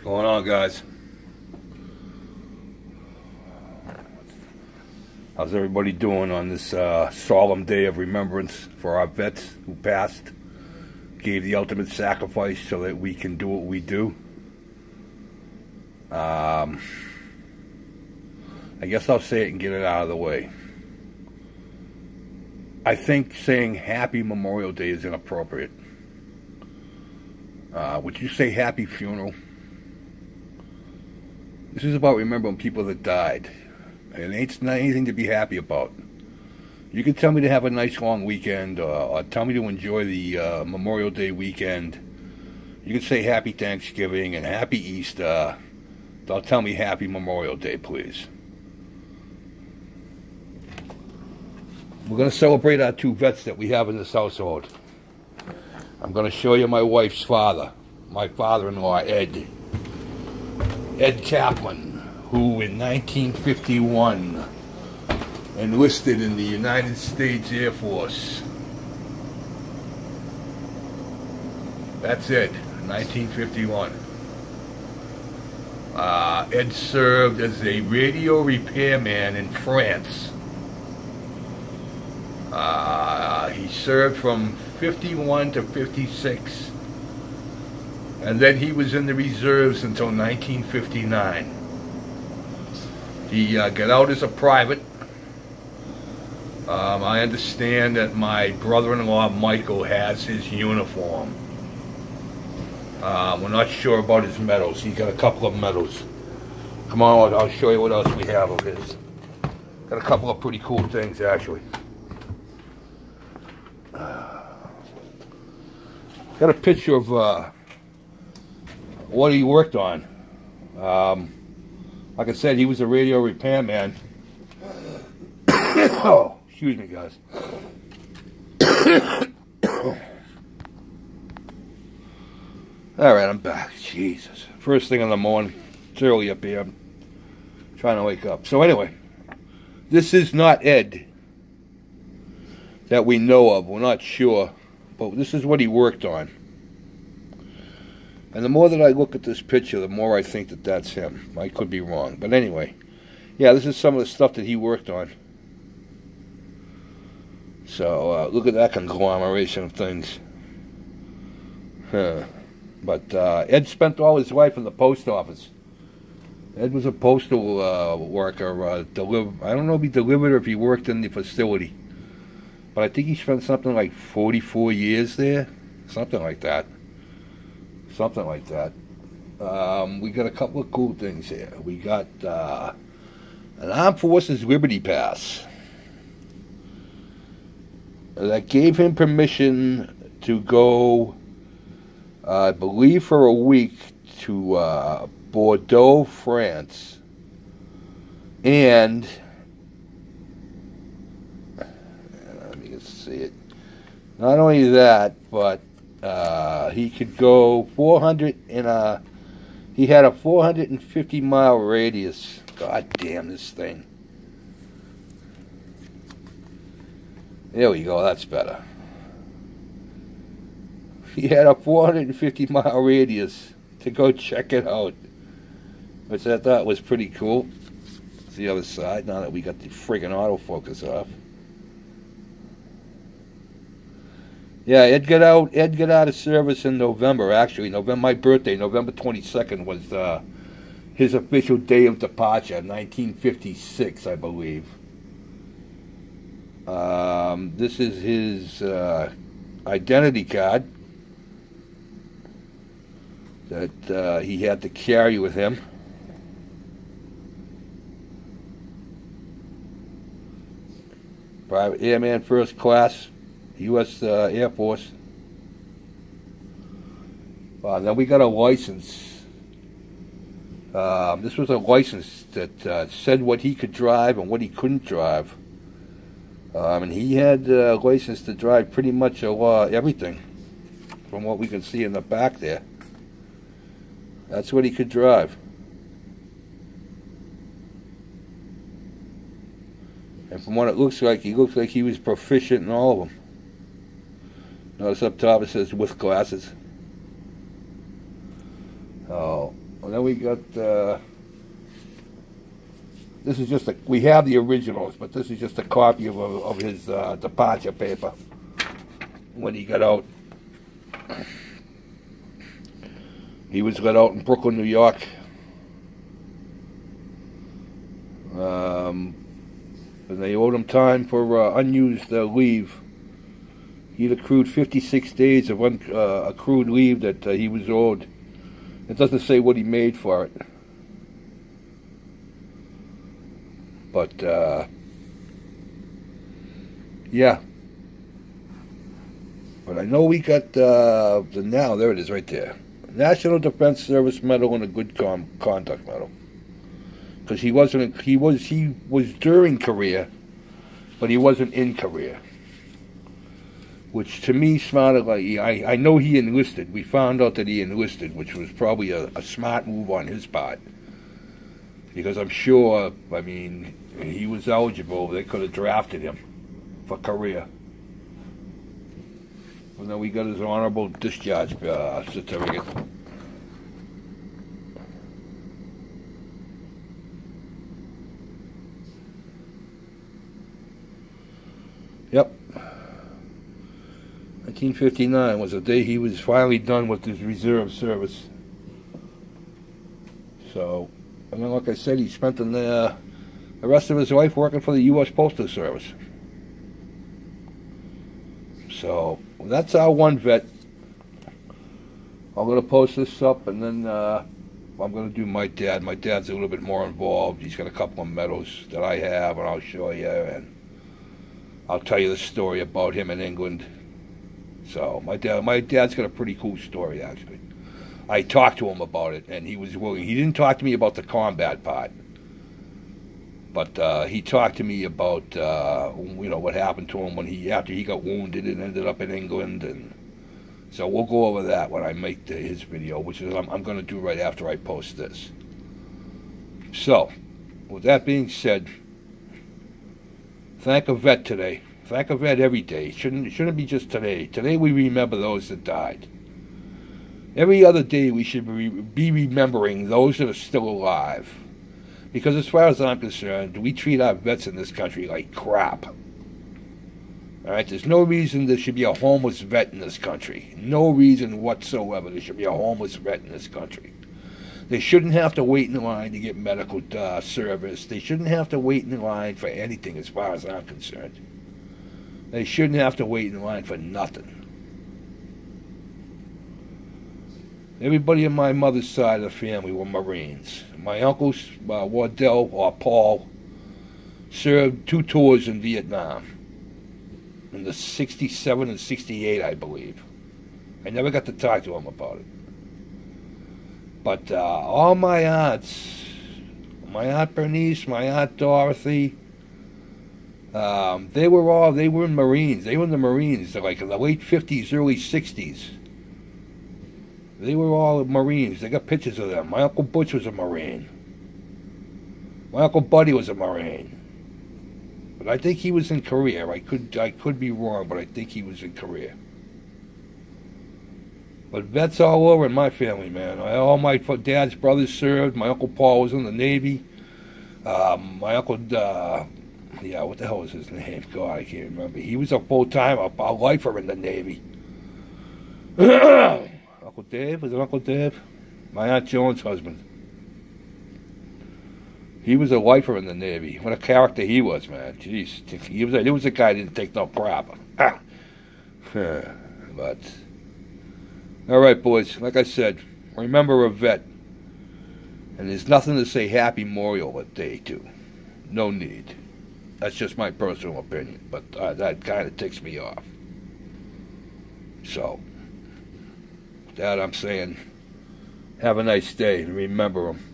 Going on, guys? How's everybody doing on this solemn day of remembrance for our vets who passed, gave the ultimate sacrifice so that we can do what we do? I guess I'll say it and get it out of the way. I think saying Happy Memorial Day is inappropriate. Would you say Happy Funeral? This is about remembering people that died. And it's not anything to be happy about. You can tell me to have a nice long weekend, or tell me to enjoy the Memorial Day weekend. You can say Happy Thanksgiving and Happy Easter. Don't tell me Happy Memorial Day, please. We're going to celebrate our two vets that we have in this household. I'm going to show you my wife's father, my father-in-law, Ed. S.Caplan, who in 1951 enlisted in the United States Air Force. That's it, 1951. Ed served as a radio repairman in France. He served from 51 to 56, and then he was in the reserves until 1959. He got out as a private. I understand that my brother-in-law Michael has his uniform. We're not sure about his medals. He got a couple of medals. Come on, I'll show you what else we have of his. Got a couple of pretty cool things, actually. Got a picture of what he worked on. Like I said, he was a radio repairman. Oh, excuse me, guys. Alright, I'm back. Jesus. First thing in the morning. It's early up here. I'm trying to wake up. So anyway, this is not Ed that we know of. We're not sure. But this is what he worked on. And the more that I look at this picture, the more I think that that's him. I could be wrong. But anyway, yeah, this is some of the stuff that he worked on. So, look at that conglomeration of things. Huh. But Ed spent all his life in the post office. Ed was a postal worker. I don't know if he delivered or if he worked in the facility. But I think he spent something like 44 years there. Something like that. Something like that. We got a couple of cool things here. We got an Armed Forces Liberty Pass that gave him permission to go, I believe, for a week to Bordeaux, France, and let me just see it. Not only that, but he could go 400 in he had a 450-mile radius. God damn this thing. There we go, that's better. He had a 450-mile radius to go check it out, which I thought was pretty cool. It's the other side, now that we got the friggin' autofocus off. Yeah, Ed got out of service in November, actually. My birthday, November 22nd, was his official day of departure, 1956, I believe. This is his identity card that he had to carry with him. Private Airman First Class, U.S. Air Force. Then we got a license. This was a license that said what he could drive and what he couldn't drive. And he had a license to drive pretty much everything, from what we can see in the back there. That's what he could drive. And from what it looks like he was proficient in all of them. Notice up top it says with glasses. Oh, And then we got, this is just we have the originals, but this is just a copy of his departure paper when he got out. He was let out in Brooklyn, New York. And they owed him time for unused leave. He'd accrued 56 days of accrued leave that he was owed. It doesn't say what he made for it. But, yeah. But I know we got now, there it is right there. National Defense Service Medal and a Good Conduct Medal. Because he was during Korea, but he wasn't in Korea. Which to me sounded like, I know he enlisted. We found out that he enlisted, which was probably a smart move on his part. Because I'm sure, I mean, he was eligible. They could have drafted him for Korea. And then we got his honorable discharge certificate. Yep. 1959 was the day he was finally done with his reserve service. So, and then like I said, he spent the rest of his life working for the U.S. Postal Service. So, that's our one vet. I'm going to post this up, and then I'm going to do my dad. My dad's a little bit more involved. He's got a couple of medals that I have, and I'll show you, and I'll tell you the story about him in England. So, my dad's got a pretty cool story, actually. I talked to him about it, and he was willing. He didn't talk to me about the combat part, but he talked to me about what happened to him after he got wounded and ended up in England, and so we'll go over that when I make his video, which is I'm going to do right after I post this. So, with that being said, thank a vet today. Thank a vet every day. Shouldn't be just today. Today we remember those that died. Every other day we should be remembering those that are still alive. Because as far as I'm concerned, we treat our vets in this country like crap. Alright, there's no reason there should be a homeless vet in this country. No reason whatsoever there should be a homeless vet in this country. They shouldn't have to wait in line to get medical service. They shouldn't have to wait in line for anything as far as I'm concerned. They shouldn't have to wait in line for nothing. Everybody on my mother's side of the family were Marines. My uncles, Wardell or Paul, served 2 tours in Vietnam. In the 67 and 68, I believe. I never got to talk to him about it. But all my aunts, my Aunt Bernice, my Aunt Dorothy, they were in Marines. They were in the Marines, like in the late 50s, early 60s. They were all Marines. They got pictures of them. My Uncle Butch was a Marine. My Uncle Buddy was a Marine. But I think he was in Korea. I could be wrong, but I think he was in Korea. But vets all over in my family, man. All my dad's brothers served. My Uncle Paul was in the Navy. My uncle, what the hell was his name? God, I can't remember. He was a full-time, a lifer in the Navy. Uncle Dave? Was it Uncle Dave? My Aunt Joan's husband. He was a lifer in the Navy. What a character he was, man. Jeez. He was a guy that didn't take no crap. But, all right, boys. Like I said, remember a vet. And there's nothing to say Happy Memorial Day to. No need. That's just my personal opinion. But that kind of ticks me off. So, that I'm saying, have a nice day and remember them.